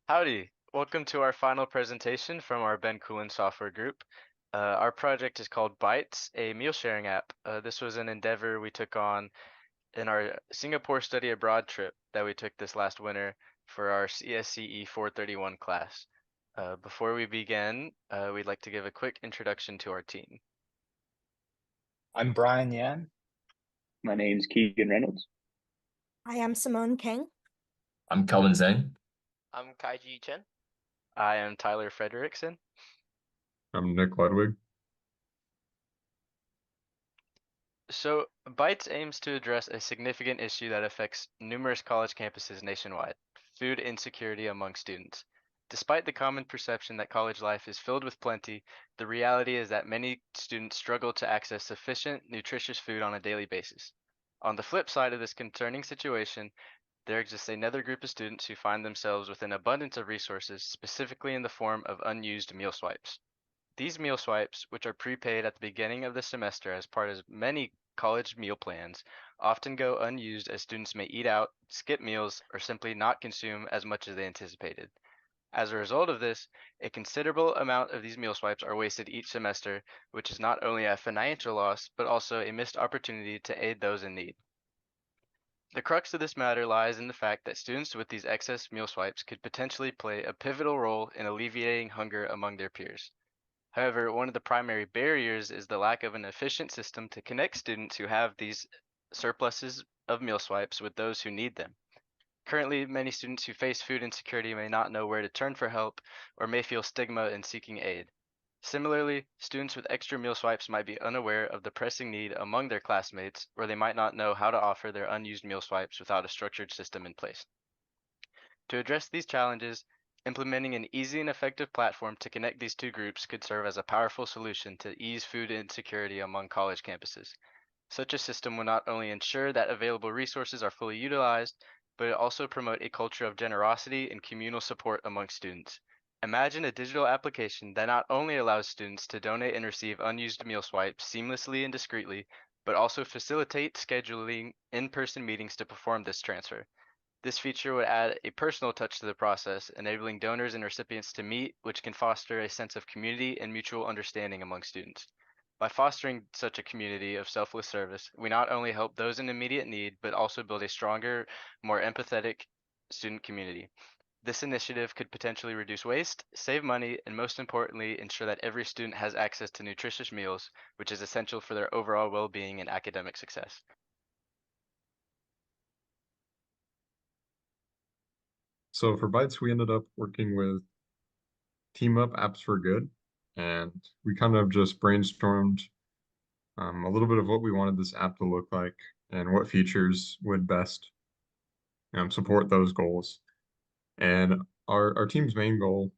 Howdy! Welcome to our final presentation from our Ben Coolin software group. Our project is called Bytes, a meal sharing app. This was an endeavor we took on in our Singapore study abroad trip that we took this last winter for our CSCE 431 class. Before we begin, we'd like to give a quick introduction to our team. I'm Brian Yan. My name's Keegan Reynolds. I am Simone King. I'm Kelvin Zhang. I'm Kaiji Chen. I am Tyler Frederickson. I'm Nick Ludwig. So, Bytes aims to address a significant issue that affects numerous college campuses nationwide: food insecurity among students. Despite the common perception that college life is filled with plenty, the reality is that many students struggle to access sufficient, nutritious food on a daily basis. On the flip side of this concerning situation, there exists another group of students who find themselves with an abundance of resources, specifically in the form of unused meal swipes. These meal swipes, which are prepaid at the beginning of the semester as part of many college meal plans, often go unused as students may eat out, skip meals, or simply not consume as much as they anticipated. As a result of this, a considerable amount of these meal swipes are wasted each semester, which is not only a financial loss, but also a missed opportunity to aid those in need. The crux of this matter lies in the fact that students with these excess meal swipes could potentially play a pivotal role in alleviating hunger among their peers. However, one of the primary barriers is the lack of an efficient system to connect students who have these surpluses of meal swipes with those who need them. Currently, many students who face food insecurity may not know where to turn for help or may feel stigma in seeking aid. Similarly, students with extra meal swipes might be unaware of the pressing need among their classmates, or they might not know how to offer their unused meal swipes without a structured system in place. To address these challenges, implementing an easy and effective platform to connect these two groups could serve as a powerful solution to ease food insecurity among college campuses. Such a system will not only ensure that available resources are fully utilized, but it also promote a culture of generosity and communal support among students. Imagine a digital application that not only allows students to donate and receive unused meal swipes seamlessly and discreetly, but also facilitate scheduling in-person meetings to perform this transfer. This feature would add a personal touch to the process, enabling donors and recipients to meet, which can foster a sense of community and mutual understanding among students. By fostering such a community of selfless service, we not only help those in immediate need, but also build a stronger, more empathetic student community. This initiative could potentially reduce waste, save money, and most importantly, ensure that every student has access to nutritious meals, which is essential for their overall well-being and academic success. So for Bytes, we ended up working with Team Up Apps for Good, and we kind of just brainstormed a little bit of what we wanted this app to look like and what features would best support those goals. And our team's main goal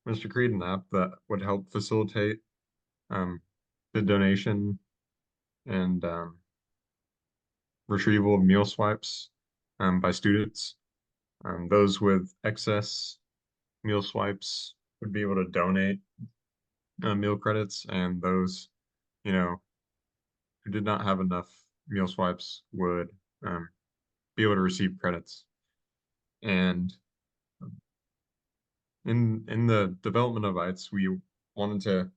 was to create an app that would help facilitate the donation and retrieval of meal swipes by students. Those with excess meal swipes would be able to donate meal credits, and those, who did not have enough meal swipes would be able to receive credits. And in the development of Bytes, we wanted to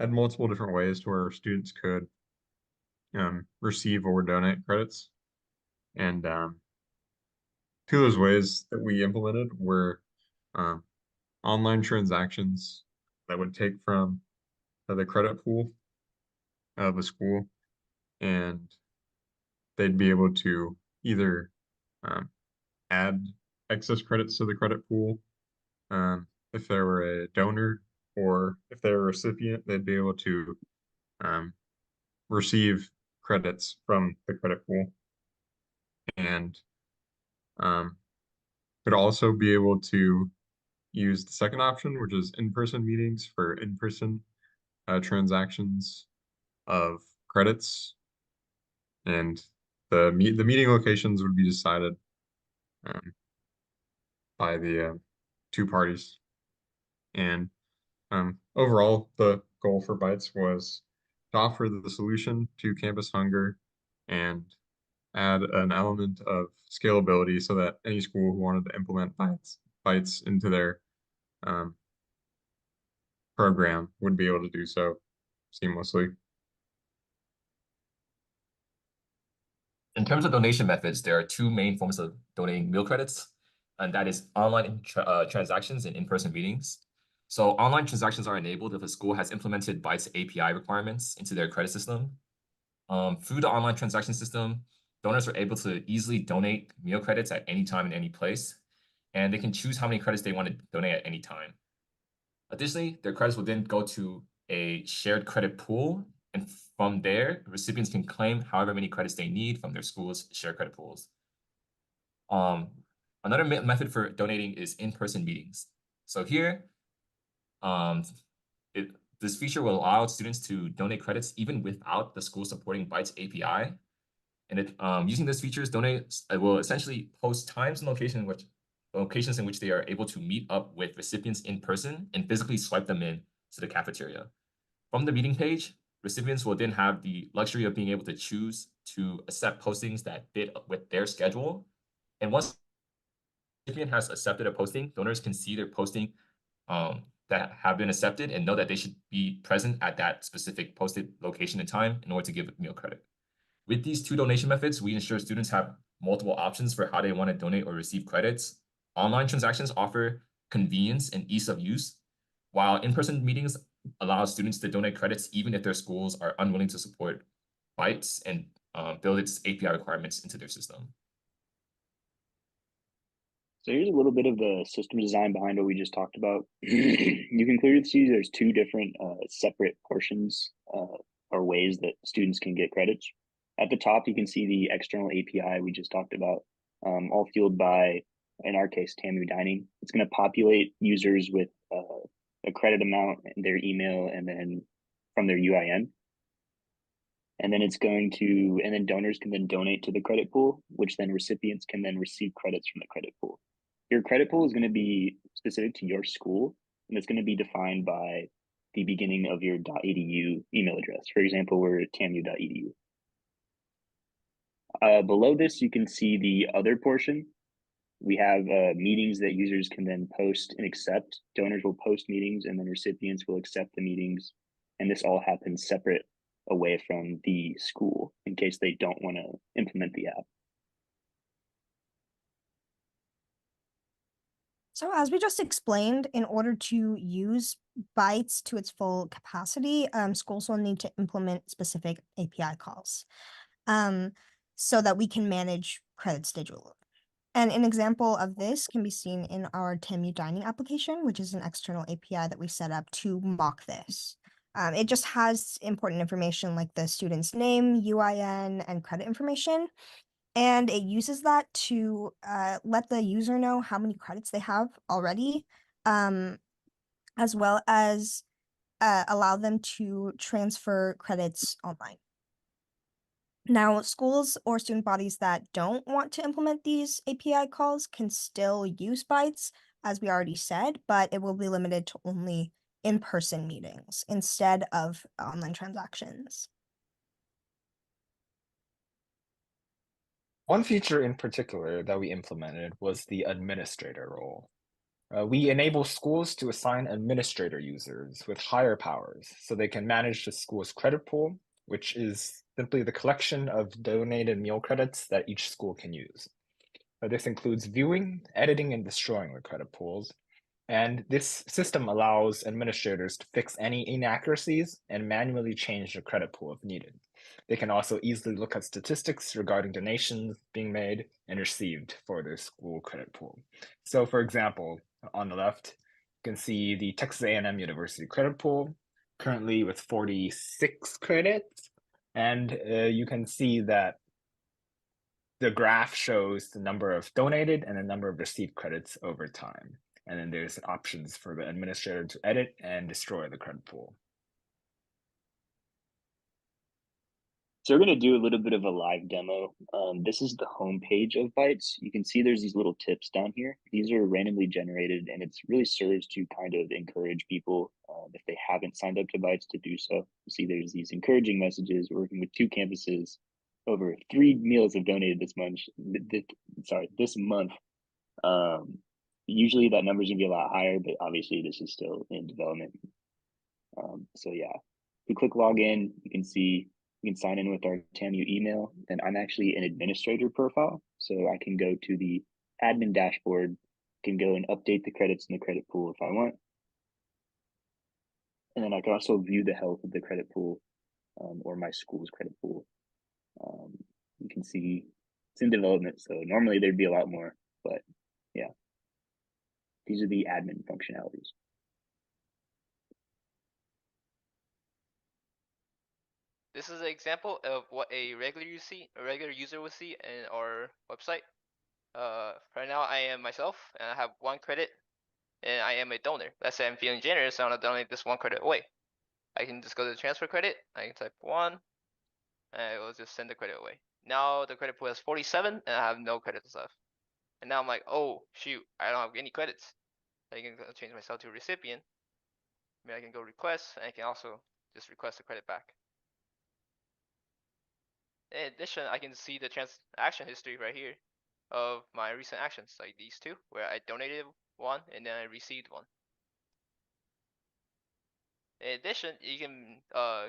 add multiple different ways to where students could receive or donate credits. And two of those ways that we implemented were online transactions that would take from the credit pool of a school, and they'd be able to either add excess credits to the credit pool if they were a donor, or if they're a recipient, they'd be able to receive credits from the credit pool, and could also be able to use the second option, which is in-person meetings for in-person transactions of credits, and the meeting locations would be decided by the two parties. And overall, the goal for Bytes was to offer the solution to campus hunger and add an element of scalability so that any school who wanted to implement Bytes Bytes into their program would be able to do so seamlessly. In terms of donation methods, there are two main forms of donating meal credits, and that is online transactions and in-person meetings. So online transactions are enabled if a school has implemented Bytes API requirements into their credit system. Through the online transaction system, donors are able to easily donate meal credits at any time and any place, and they can choose how many credits they want to donate at any time. Additionally, their credits will then go to a shared credit pool, and from there, recipients can claim however many credits they need from their school's shared credit pools. Another method for donating is in-person meetings. So here, this feature will allow students to donate credits even without the school supporting Bytes API. And using this feature, donors will essentially post times and locations in which they are able to meet up with recipients in person and physically swipe them in to the cafeteria. From the meeting page, recipients will then have the luxury of being able to choose to accept postings that fit with their schedule. And once the recipient has accepted a posting, donors can see their posting that have been accepted and know that they should be present at that specific posted location and time in order to give meal credit. With these two donation methods, we ensure students have multiple options for how they want to donate or receive credits. Online transactions offer convenience and ease of use, while in-person meetings allow students to donate credits even if their schools are unwilling to support Bytes and build its API requirements into their system. So here's a little bit of the system design behind what we just talked about. You can clearly see there's two different separate portions or ways that students can get credits. At the top, you can see the external API we just talked about, all fueled by, in our case, TAMU Dining. It's going to populate users with a credit amount and their email, and then from their UIN. And then and then donors can then donate to the credit pool, which then recipients can then receive credits from the credit pool. Your credit pool is going to be specific to your school, and it's going to be defined by the beginning of your .edu email address. For example, we're at tamu.edu. Below this, you can see the other portion. We have meetings that users can then post and accept. Donors will post meetings, and then recipients will accept the meetings. And this all happens separate away from the school in case they don't want to implement the app. So as we just explained, in order to use Bytes to its full capacity, schools will need to implement specific API calls so that we can manage credits digitally. And an example of this can be seen in our TAMU Dining application, which is an external API that we set up to mock this. It just has important information like the student's name, UIN, and credit information. And it uses that to let the user know how many credits they have already, as well as allow them to transfer credits online. Now, schools or student bodies that don't want to implement these API calls can still use Bytes, as we already said, but it will be limited to only in-person meetings instead of online transactions. One feature in particular that we implemented was the administrator role. We enable schools to assign administrator users with higher powers so they can manage the school's credit pool, which is simply the collection of donated meal credits that each school can use. This includes viewing, editing, and destroying the credit pools. And this system allows administrators to fix any inaccuracies and manually change the credit pool if needed. They can also easily look at statistics regarding donations being made and received for their school credit pool. So for example, on the left, you can see the Texas A&M University credit pool, currently with 46 credits. And you can see that the graph shows the number of donated and the number of received credits over time. And then there's options for the administrator to edit and destroy the credit pool. So we're going to do a little bit of a live demo. This is the home page of Bytes. You can see there's these little tips down here. These are randomly generated, and it really serves to kind of encourage people, if they haven't signed up to Bytes, to do so. You see there's these encouraging messages. We're working with 2 campuses. Over 3 meals have donated this month. Usually that number is gonna be a lot higher, but obviously this is still in development. So yeah, if we click login, you can see we can sign in with our TAMU email, and I'm actually an administrator profile, so I can go to the admin dashboard, can go and update the credits in the credit pool if I want, and then I can also view the health of the credit pool or my school's credit pool. You can see it's in development, so normally there'd be a lot more, but yeah, these are the admin functionalities. This is an example of what a regular user would see in our website. Right now I am myself, and I have 1 credit, and I am a donor. Let's say I'm feeling generous, I want to donate this 1 credit away. I can just go to the transfer credit. I can type 1, and it will just send the credit away. Now the credit pool has 47, and I have no credits left. And now I'm like, oh shoot, I don't have any credits. I can change myself to a recipient. I can go request, and I can also just request the credit back. In addition, I can see the transaction history right here of my recent actions, like these 2, where I donated 1 and then I received 1. In addition, you can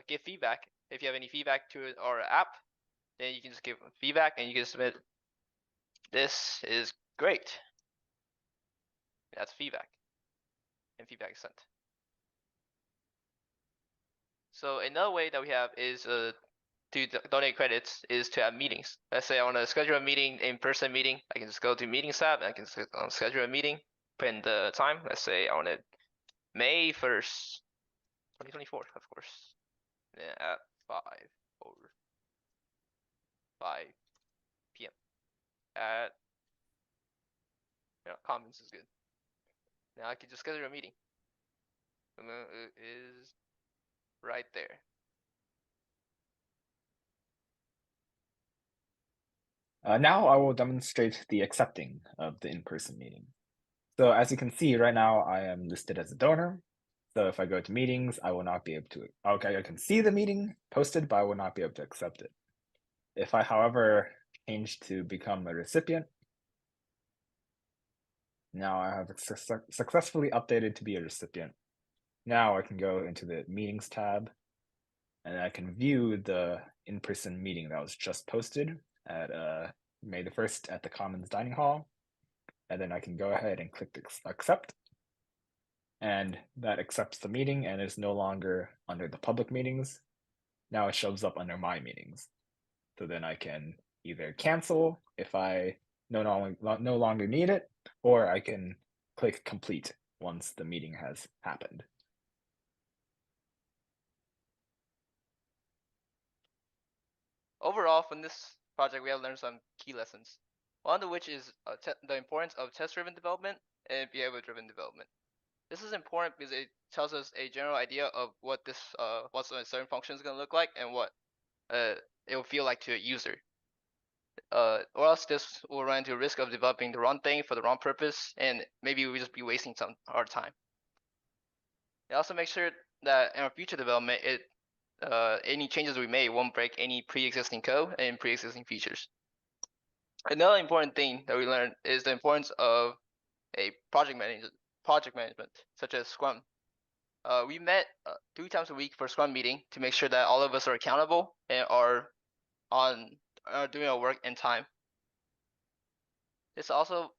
give feedback. If you have any feedback to our app, then you can just give feedback and you can submit. This is great. That's feedback, and feedback is sent. So another way that we have is to donate credits is to have meetings. Let's say I want to schedule a meeting, in-person meeting. I can just go to Meetings tab and I can schedule a meeting, put in the time. Let's say I want it May 1st, 2024, of course. Yeah, at 5 p.m. At Commons is good. Now I can just schedule a meeting. It is right there. Now I will demonstrate the accepting of the in-person meeting. So as you can see right now, I am listed as a donor. So if I go to meetings, I will not be able to, okay, I can see the meeting posted, but I will not be able to accept it. If I, however, change to become a recipient, now I have successfully updated to be a recipient. Now I can go into the meetings tab and I can view the in-person meeting that was just posted at May the 1st at the Commons Dining Hall. And then I can go ahead and click accept. And that accepts the meeting and is no longer under the public meetings. Now it shows up under my meetings. So then I can either cancel if I no longer need it, or I can click complete once the meeting has happened. Overall, from this project, we have learned some key lessons. One of which is the importance of test-driven development and behavior-driven development. This is important because it tells us a general idea of what what a certain function is going to look like and what it will feel like to a user. Or else this will run into a risk of developing the wrong thing for the wrong purpose, and maybe we'll just be wasting our time. It also makes sure that in our future development, any changes we make won't break any pre-existing code and pre-existing features. Another important thing that we learned is the importance of a project management, such as Scrum. We met 3 times a week for Scrum meeting to make sure that all of us are accountable and are doing our work in time. This also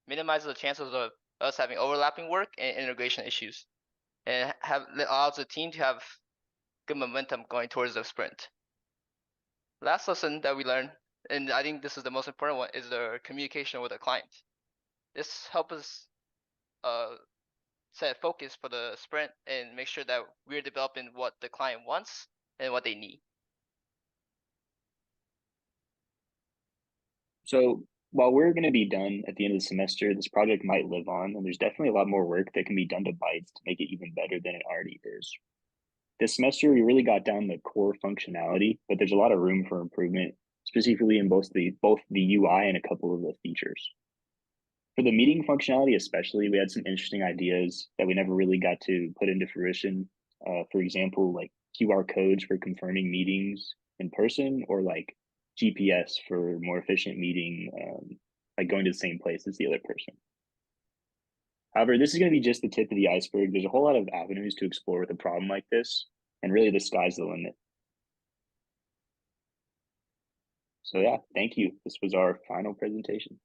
minimizes the chances of us having overlapping work and integration issues, and allows the team to have good momentum going towards the sprint. Last lesson that we learned, and I think this is the most important one, is the communication with the client. This helps us set focus for the sprint and make sure that we're developing what the client wants and what they need. So while we're going to be done at the end of the semester, this project might live on, and there's definitely a lot more work that can be done to Bytes to make it even better than it already is. This semester, we really got down the core functionality, but there's a lot of room for improvement, specifically in both the UI and a couple of the features. For the meeting functionality especially, we had some interesting ideas that we never really got to put into fruition. For example, like QR codes for confirming meetings in person, or like GPS for more efficient meeting, like going to the same place as the other person. However, this is going to be just the tip of the iceberg. There's a whole lot of avenues to explore with a problem like this, and really the sky's the limit. So yeah, thank you. This was our final presentation.